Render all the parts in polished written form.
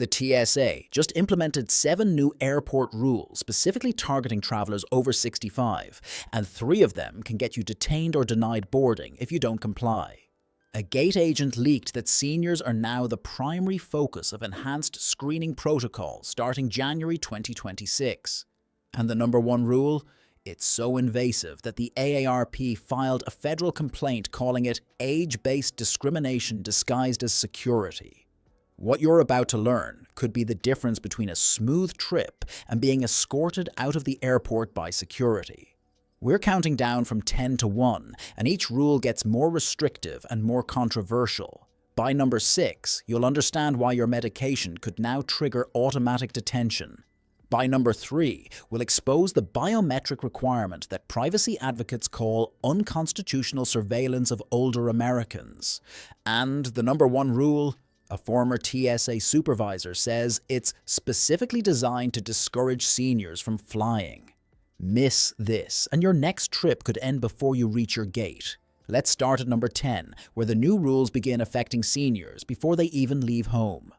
The TSA just implemented 7 new airport rules specifically targeting travelers over 65, and 3 of them can get you detained or denied boarding if you don't comply. A gate agent leaked that seniors are now the primary focus of enhanced screening protocols starting January 2026. And the number 1 rule? It's so invasive that the AARP filed a federal complaint calling it age-based discrimination disguised as security. What you're about to learn could be the difference between a smooth trip and being escorted out of the airport by security. We're counting down from 10 to 1, and each rule gets more restrictive and more controversial. By number 6, you'll understand why your medication could now trigger automatic detention. By number 3, we'll expose the biometric requirement that privacy advocates call unconstitutional surveillance of older Americans. And the number 1 rule? A former TSA supervisor says it's specifically designed to discourage seniors from flying. Miss this, and your next trip could end before you reach your gate. Let's start at number 10, where the new rules begin affecting seniors before they even leave home.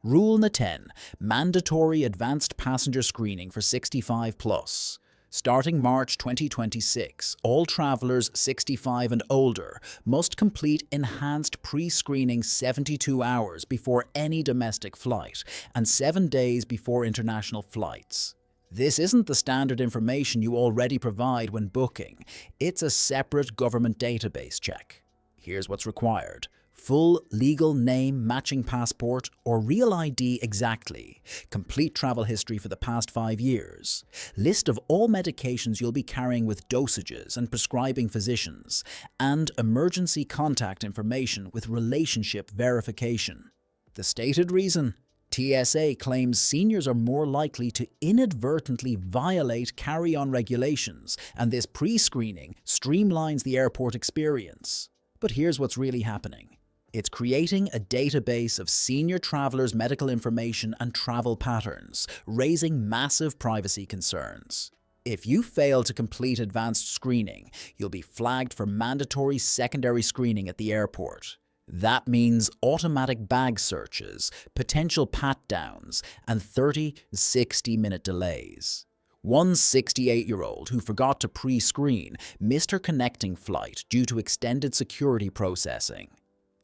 Rule No. 10, mandatory advanced passenger screening for 65 plus. Starting March 2026, all travelers 65 and older must complete enhanced pre-screening 72 hours before any domestic flight and 7 days before international flights. This isn't the standard information you already provide when booking. It's a separate government database check. Here's what's required. Full legal name matching passport or real ID exactly, complete travel history for the past 5 years, list of all medications you'll be carrying with dosages and prescribing physicians, and emergency contact information with relationship verification. The stated reason? TSA claims seniors are more likely to inadvertently violate carry-on regulations, and this pre-screening streamlines the airport experience. But here's what's really happening. It's creating a database of senior travelers' medical information and travel patterns, raising massive privacy concerns. If you fail to complete advanced screening, you'll be flagged for mandatory secondary screening at the airport. That means automatic bag searches, potential pat-downs, and 30 to 60-minute delays. One 68-year-old who forgot to pre-screen missed her connecting flight due to extended security processing.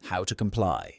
How to comply.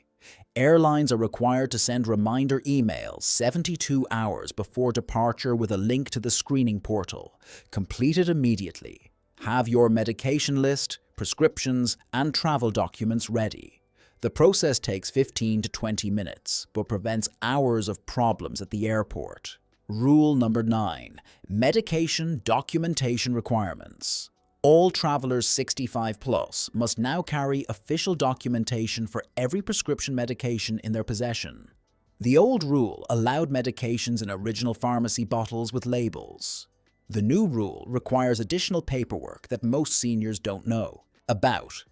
Airlines are required to send reminder emails 72 hours before departure with a link to the screening portal. Complete it immediately. Have your medication list, prescriptions, and travel documents ready. The process takes 15 to 20 minutes, but prevents hours of problems at the airport. Rule number 9. Medication documentation requirements. All travelers 65 plus must now carry official documentation for every prescription medication in their possession. The old rule allowed medications in original pharmacy bottles with labels. The new rule requires additional paperwork that most seniors don't know about.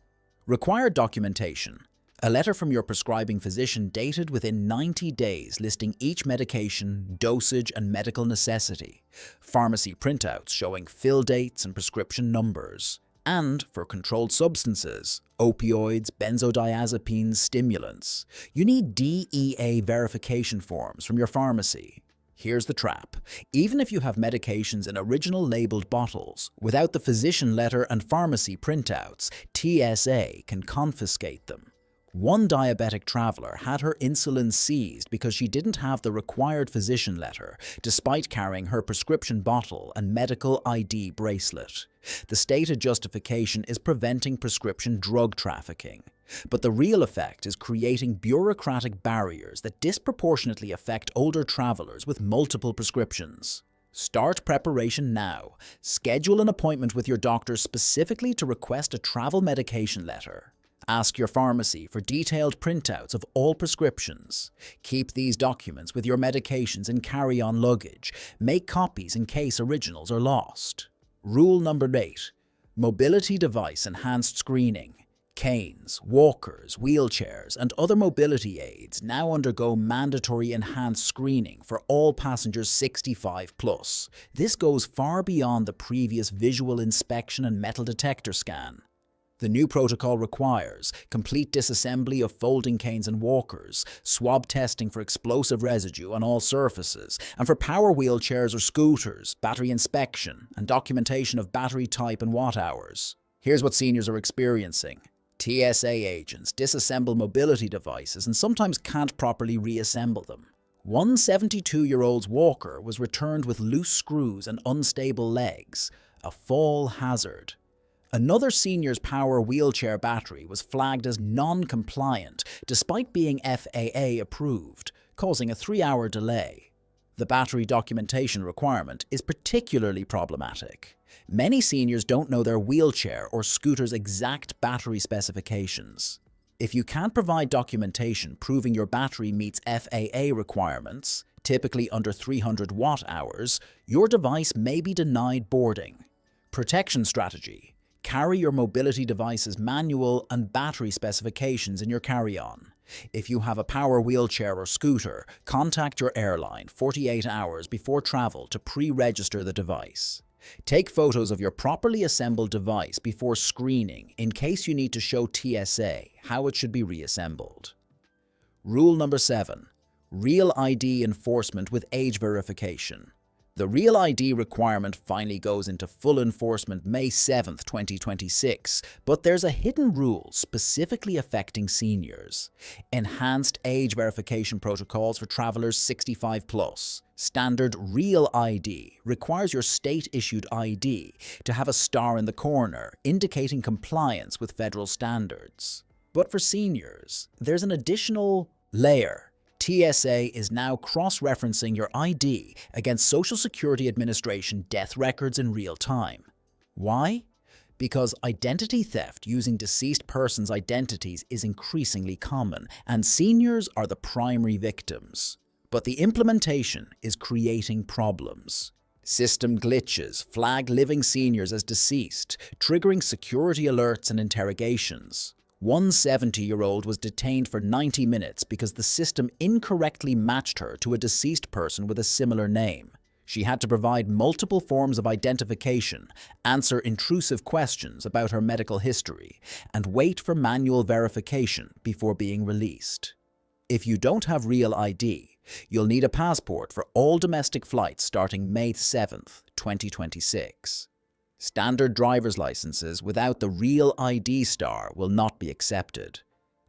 Required documentation. A letter from your prescribing physician dated within 90 days listing each medication, dosage, and medical necessity. Pharmacy printouts showing fill dates and prescription numbers. And for controlled substances, opioids, benzodiazepines, stimulants, you need DEA verification forms from your pharmacy. Here's the trap. Even if you have medications in original labeled bottles, without the physician letter and pharmacy printouts, TSA can confiscate them. One diabetic traveler had her insulin seized because she didn't have the required physician letter, despite carrying her prescription bottle and medical ID bracelet. The stated justification is preventing prescription drug trafficking. But the real effect is creating bureaucratic barriers that disproportionately affect older travelers with multiple prescriptions. Start preparation now. Schedule an appointment with your doctor specifically to request a travel medication letter. Ask your pharmacy for detailed printouts of all prescriptions. Keep these documents with your medications in carry-on luggage. Make copies in case originals are lost. Rule number 8. Mobility device enhanced screening. Canes, walkers, wheelchairs, and other mobility aids now undergo mandatory enhanced screening for all passengers 65 plus. This goes far beyond the previous visual inspection and metal detector scan. The new protocol requires complete disassembly of folding canes and walkers, swab testing for explosive residue on all surfaces, and for power wheelchairs or scooters, battery inspection, and documentation of battery type and watt hours. Here's what seniors are experiencing. TSA agents disassemble mobility devices and sometimes can't properly reassemble them. One 72-year-old's walker was returned with loose screws and unstable legs, a fall hazard. Another senior's power wheelchair battery was flagged as non-compliant despite being FAA approved, causing a 3-hour delay. The battery documentation requirement is particularly problematic. Many seniors don't know their wheelchair or scooter's exact battery specifications. If you can't provide documentation proving your battery meets FAA requirements, typically under 300 watt-hours, your device may be denied boarding. Protection strategy. Carry your mobility device's manual and battery specifications in your carry-on. If you have a power wheelchair or scooter, contact your airline 48 hours before travel to pre-register the device. Take photos of your properly assembled device before screening in case you need to show TSA how it should be reassembled. Rule number 7. Real ID enforcement with age verification. The Real ID requirement finally goes into full enforcement May 7, 2026, but there's a hidden rule specifically affecting seniors. Enhanced age verification protocols for travelers 65+. Standard Real ID requires your state-issued ID to have a star in the corner, indicating compliance with federal standards. But for seniors, there's an additional layer. TSA is now cross-referencing your ID against Social Security Administration death records in real time. Why? Because identity theft using deceased persons' identities is increasingly common, and seniors are the primary victims. But the implementation is creating problems. System glitches flag living seniors as deceased, triggering security alerts and interrogations. One 70-year-old was detained for 90 minutes because the system incorrectly matched her to a deceased person with a similar name. She had to provide multiple forms of identification, answer intrusive questions about her medical history, and wait for manual verification before being released. If you don't have Real ID, you'll need a passport for all domestic flights starting May 7, 2026. Standard driver's licenses without the Real ID star will not be accepted.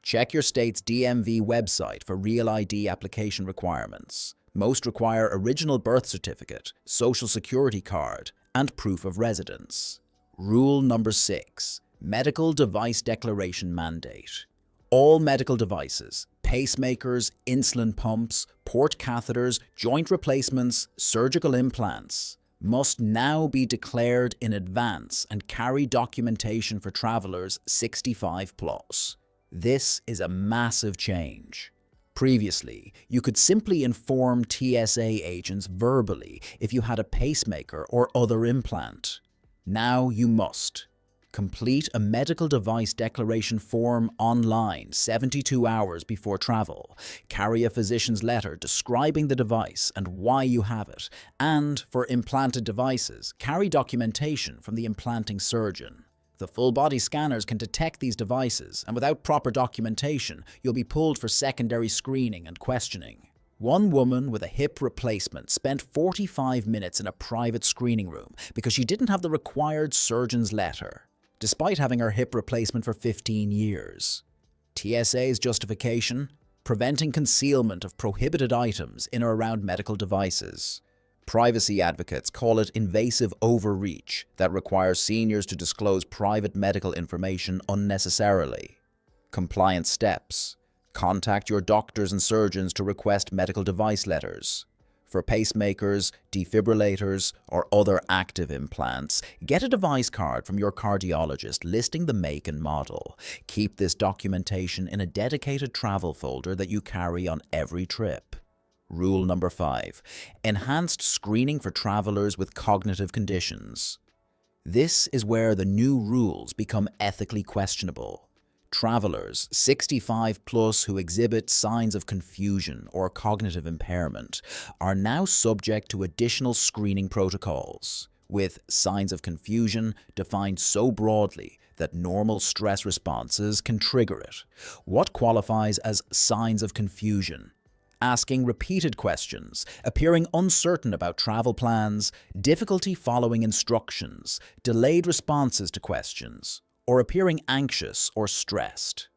Check your state's DMV website for Real ID application requirements. Most require original birth certificate, social security card, and proof of residence. Rule number 6. Medical device declaration mandate. All medical devices, pacemakers, insulin pumps, port catheters, joint replacements, surgical implants, must now be declared in advance and carry documentation for travelers 65+. This is a massive change. Previously, you could simply inform TSA agents verbally if you had a pacemaker or other implant. Now you must. Complete a medical device declaration form online 72 hours before travel. Carry a physician's letter describing the device and why you have it. And for implanted devices, carry documentation from the implanting surgeon. The full-body scanners can detect these devices, and without proper documentation, you'll be pulled for secondary screening and questioning. One woman with a hip replacement spent 45 minutes in a private screening room because she didn't have the required surgeon's letter, despite having her hip replacement for 15 years. TSA's justification? Preventing concealment of prohibited items in or around medical devices. Privacy advocates call it invasive overreach that requires seniors to disclose private medical information unnecessarily. Compliance steps. Contact your doctors and surgeons to request medical device letters. For pacemakers, defibrillators, or other active implants, get a device card from your cardiologist listing the make and model. Keep this documentation in a dedicated travel folder that you carry on every trip. Rule number 5. Enhanced screening for travelers with cognitive conditions. This is where the new rules become ethically questionable. Travelers 65+ who exhibit signs of confusion or cognitive impairment are now subject to additional screening protocols. with signs of confusion defined so broadly that normal stress responses can trigger it. What qualifies as signs of confusion? Asking repeated questions, appearing uncertain about travel plans, difficulty following instructions, delayed responses to questions, or appearing anxious or stressed.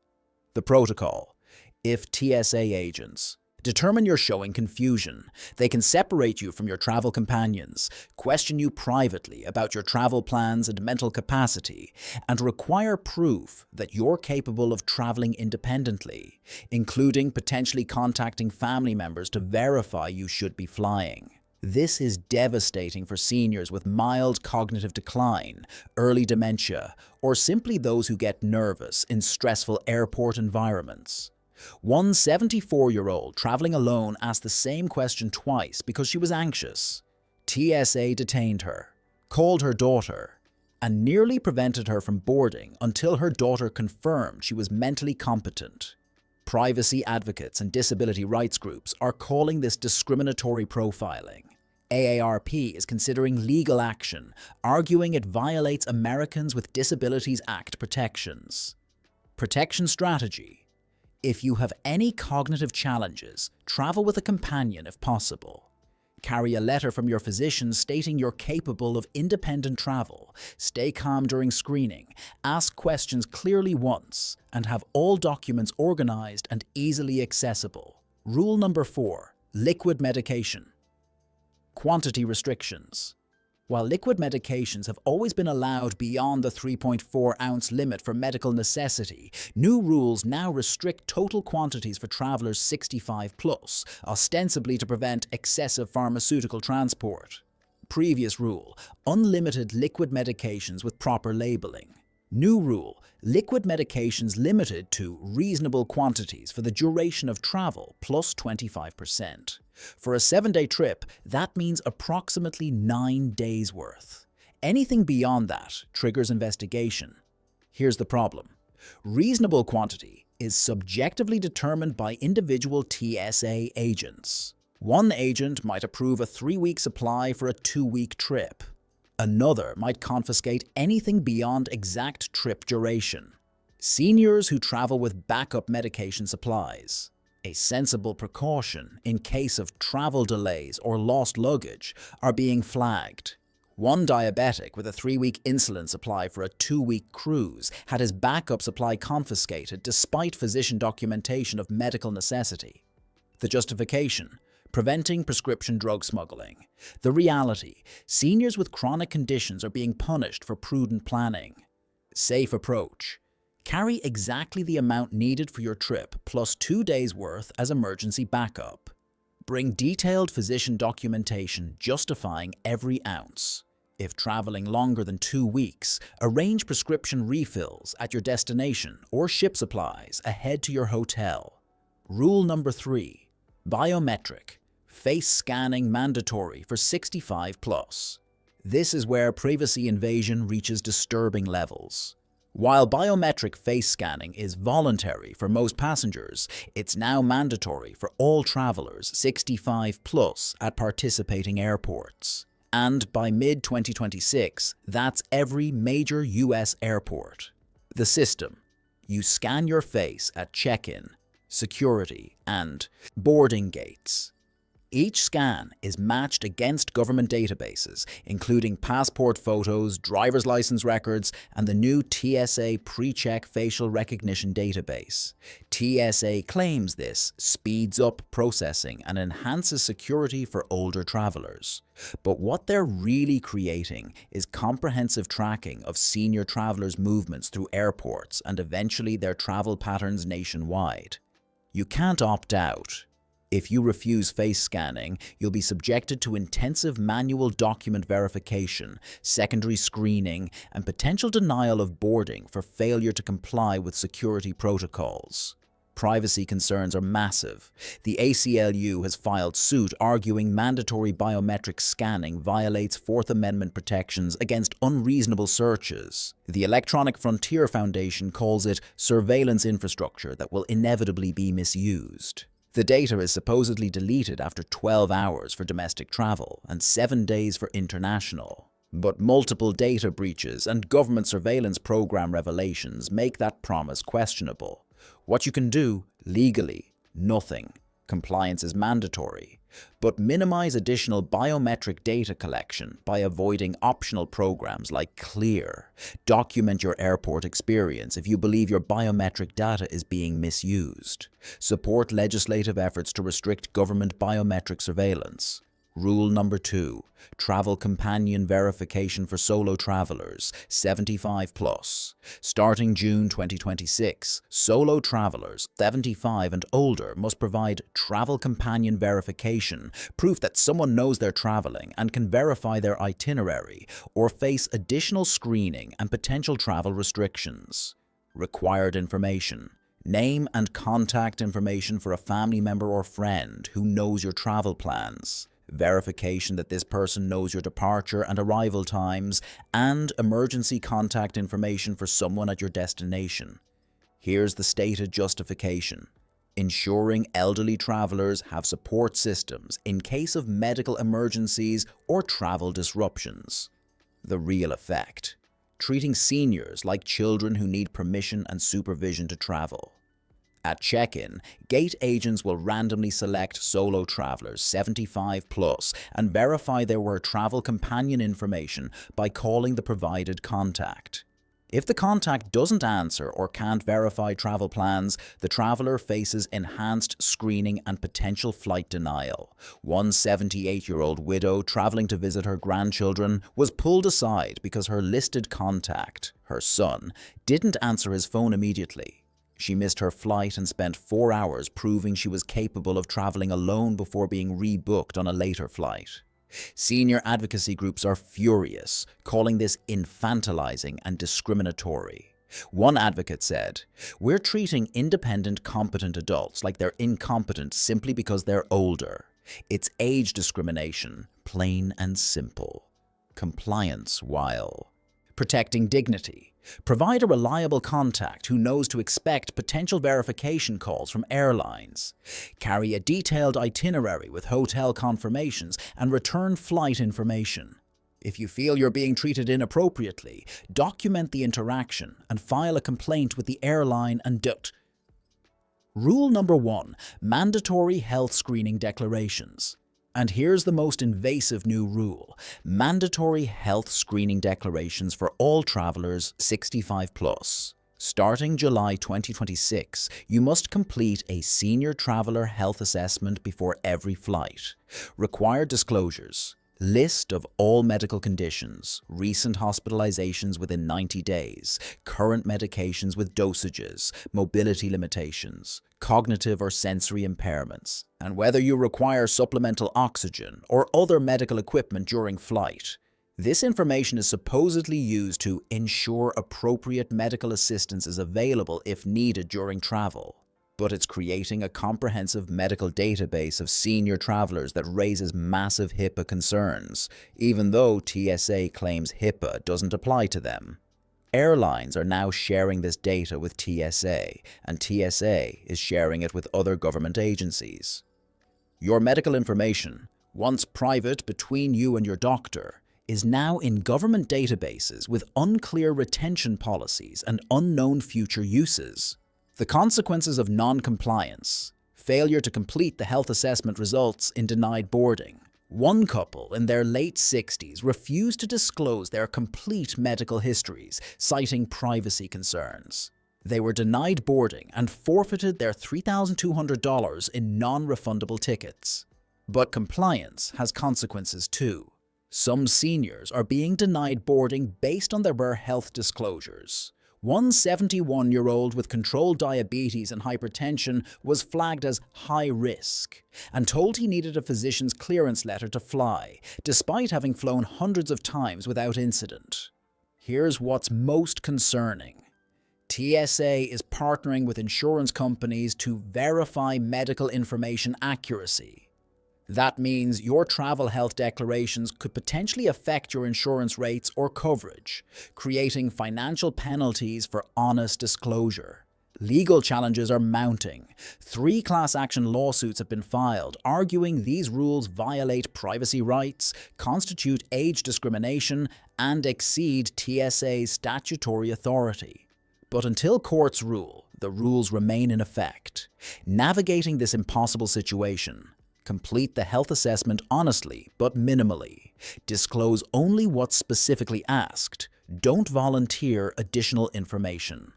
The protocol. If TSA agents determine you're showing confusion, they can separate you from your travel companions, question you privately about your travel plans and mental capacity, and require proof that you're capable of traveling independently, including potentially contacting family members to verify you should be flying. This is devastating for seniors with mild cognitive decline, early dementia, or simply those who get nervous in stressful airport environments. One 74-year-old traveling alone asked the same question twice because she was anxious. TSA detained her, called her daughter, and nearly prevented her from boarding until her daughter confirmed she was mentally competent. Privacy advocates and disability rights groups are calling this discriminatory profiling. AARP is considering legal action, arguing it violates Americans with Disabilities Act protections. Protection strategy. If you have any cognitive challenges, travel with a companion if possible. Carry a letter from your physician stating you're capable of independent travel. Stay calm during screening. Ask questions clearly once, and have all documents organized and easily accessible. Rule number 4. Liquid medication. Quantity restrictions. While liquid medications have always been allowed beyond the 3.4-ounce limit for medical necessity, new rules now restrict total quantities for travelers 65 plus, ostensibly to prevent excessive pharmaceutical transport. Previous rule: unlimited liquid medications with proper labeling. New rule: liquid medications limited to reasonable quantities for the duration of travel plus 25%. For a 7-day trip, that means approximately 9 days worth. Anything beyond that triggers investigation. Here's the problem. Reasonable quantity is subjectively determined by individual TSA agents. One agent might approve a 3-week supply for a 2-week trip. Another might confiscate anything beyond exact trip duration. Seniors who travel with backup medication supplies, a sensible precaution in case of travel delays or lost luggage, are being flagged. One diabetic with a 3-week insulin supply for a 2-week cruise had his backup supply confiscated despite physician documentation of medical necessity. The justification: preventing prescription drug smuggling. The reality: seniors with chronic conditions are being punished for prudent planning. Safe approach: carry exactly the amount needed for your trip plus 2 days worth as emergency backup. Bring detailed physician documentation justifying every ounce. If traveling longer than 2 weeks, arrange prescription refills at your destination or ship supplies ahead to your hotel. Rule number 3. Biometric. Face scanning mandatory for 65 plus. This is where privacy invasion reaches disturbing levels. While biometric face scanning is voluntary for most passengers, it's now mandatory for all travelers 65 plus at participating airports. And by mid-2026, that's every major US airport. The system: you scan your face at check-in, security, and boarding gates. Each scan is matched against government databases, including passport photos, driver's license records, and the new TSA PreCheck facial recognition database. TSA claims this speeds up processing and enhances security for older travelers. But what they're really creating is comprehensive tracking of senior travelers' movements through airports and eventually their travel patterns nationwide. You can't opt out. If you refuse face scanning, you'll be subjected to intensive manual document verification, secondary screening, and potential denial of boarding for failure to comply with security protocols. Privacy concerns are massive. The ACLU has filed suit arguing mandatory biometric scanning violates Fourth Amendment protections against unreasonable searches. The Electronic Frontier Foundation calls it surveillance infrastructure that will inevitably be misused. The data is supposedly deleted after 12 hours for domestic travel and 7 days for international. But multiple data breaches and government surveillance program revelations make that promise questionable. What you can do, legally, nothing. Compliance is mandatory. But minimize additional biometric data collection by avoiding optional programs like Clear. Document your airport experience if you believe your biometric data is being misused. Support legislative efforts to restrict government biometric surveillance. Rule number 2. Travel companion verification for solo travelers, 75 plus. Starting June 2026, solo travelers 75 and older must provide travel companion verification, proof that someone knows they're traveling and can verify their itinerary, or face additional screening and potential travel restrictions. Required information. Name and contact information for a family member or friend who knows your travel plans. Verification that this person knows your departure and arrival times, and emergency contact information for someone at your destination. Here's the stated justification: ensuring elderly travelers have support systems in case of medical emergencies or travel disruptions. The real effect: treating seniors like children who need permission and supervision to travel. At check-in, gate agents will randomly select solo travelers 75 plus and verify their travel companion information by calling the provided contact. If the contact doesn't answer or can't verify travel plans, the traveler faces enhanced screening and potential flight denial. One 78-year-old widow traveling to visit her grandchildren was pulled aside because her listed contact, her son, didn't answer his phone immediately. She missed her flight and spent 4 hours proving she was capable of traveling alone before being rebooked on a later flight. Senior advocacy groups are furious, calling this infantilizing and discriminatory. One advocate said, "We're treating independent, competent adults like they're incompetent simply because they're older. It's age discrimination, plain and simple." Compliance while protecting dignity. Provide a reliable contact who knows to expect potential verification calls from airlines. Carry a detailed itinerary with hotel confirmations and return flight information. If you feel you're being treated inappropriately, document the interaction and file a complaint with the airline and Rule number 1. Mandatory health screening declarations. And here's the most invasive new rule: mandatory health screening declarations for all travelers 65 plus. Starting July 2026, you must complete a senior traveler health assessment before every flight. Required disclosures: list of all medical conditions, recent hospitalizations within 90 days, current medications with dosages, mobility limitations, cognitive or sensory impairments, and whether you require supplemental oxygen or other medical equipment during flight. This information is supposedly used to ensure appropriate medical assistance is available if needed during travel. But it's creating a comprehensive medical database of senior travelers that raises massive HIPAA concerns, even though TSA claims HIPAA doesn't apply to them. Airlines are now sharing this data with TSA, and TSA is sharing it with other government agencies. Your medical information, once private between you and your doctor, is now in government databases with unclear retention policies and unknown future uses. The consequences of non-compliance: failure to complete the health assessment results in denied boarding. One couple in their late 60s refused to disclose their complete medical histories, citing privacy concerns. They were denied boarding and forfeited their $3,200 in non-refundable tickets. But compliance has consequences too. Some seniors are being denied boarding based on their health disclosures. One 71-year-old with controlled diabetes and hypertension was flagged as high risk and told he needed a physician's clearance letter to fly, despite having flown hundreds of times without incident. Here's what's most concerning. TSA is partnering with insurance companies to verify medical information accuracy. That means your travel health declarations could potentially affect your insurance rates or coverage, creating financial penalties for honest disclosure. Legal challenges are mounting. 3 class action lawsuits have been filed, arguing these rules violate privacy rights, constitute age discrimination, and exceed TSA's statutory authority. But until courts rule, the rules remain in effect. Navigating this impossible situation: complete the health assessment honestly but minimally. Disclose only what's specifically asked. Don't volunteer additional information.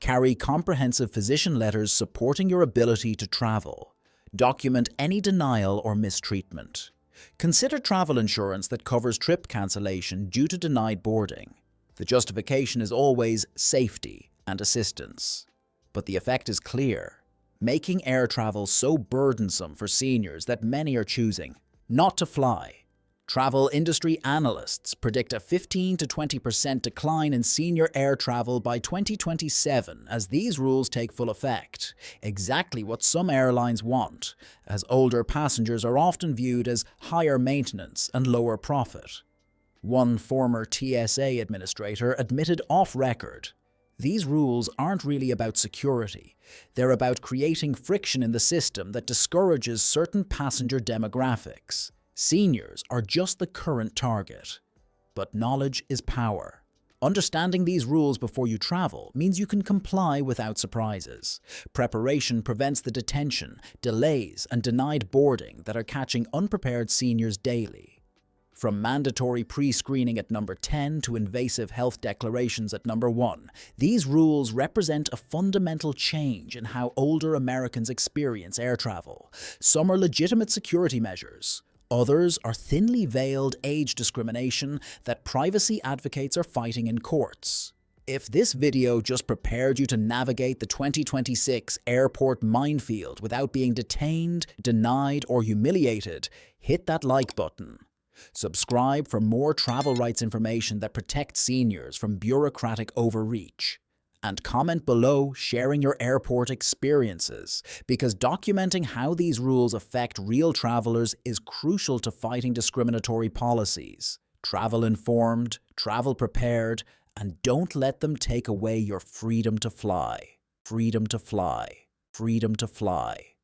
Carry comprehensive physician letters supporting your ability to travel. Document any denial or mistreatment. Consider travel insurance that covers trip cancellation due to denied boarding. The justification is always safety and assistance. But the effect is clear, making air travel so burdensome for seniors that many are choosing not to fly. Travel industry analysts predict a 15 to 20% decline in senior air travel by 2027 as these rules take full effect, exactly what some airlines want, as older passengers are often viewed as higher maintenance and lower profit. One former TSA administrator admitted off-record, "These rules aren't really about security. They're about creating friction in the system that discourages certain passenger demographics. Seniors are just the current target." But knowledge is power. Understanding these rules before you travel means you can comply without surprises. Preparation prevents the detention, delays, and denied boarding that are catching unprepared seniors daily. From mandatory pre-screening at number 10 to invasive health declarations at number 1, these rules represent a fundamental change in how older Americans experience air travel. Some are legitimate security measures. Others are thinly veiled age discrimination that privacy advocates are fighting in courts. If this video just prepared you to navigate the 2026 airport minefield without being detained, denied, or humiliated, hit that like button. Subscribe for more travel rights information that protects seniors from bureaucratic overreach. And comment below sharing your airport experiences, because documenting how these rules affect real travelers is crucial to fighting discriminatory policies. Travel informed, travel prepared, and don't let them take away your freedom to fly. Freedom to fly. Freedom to fly.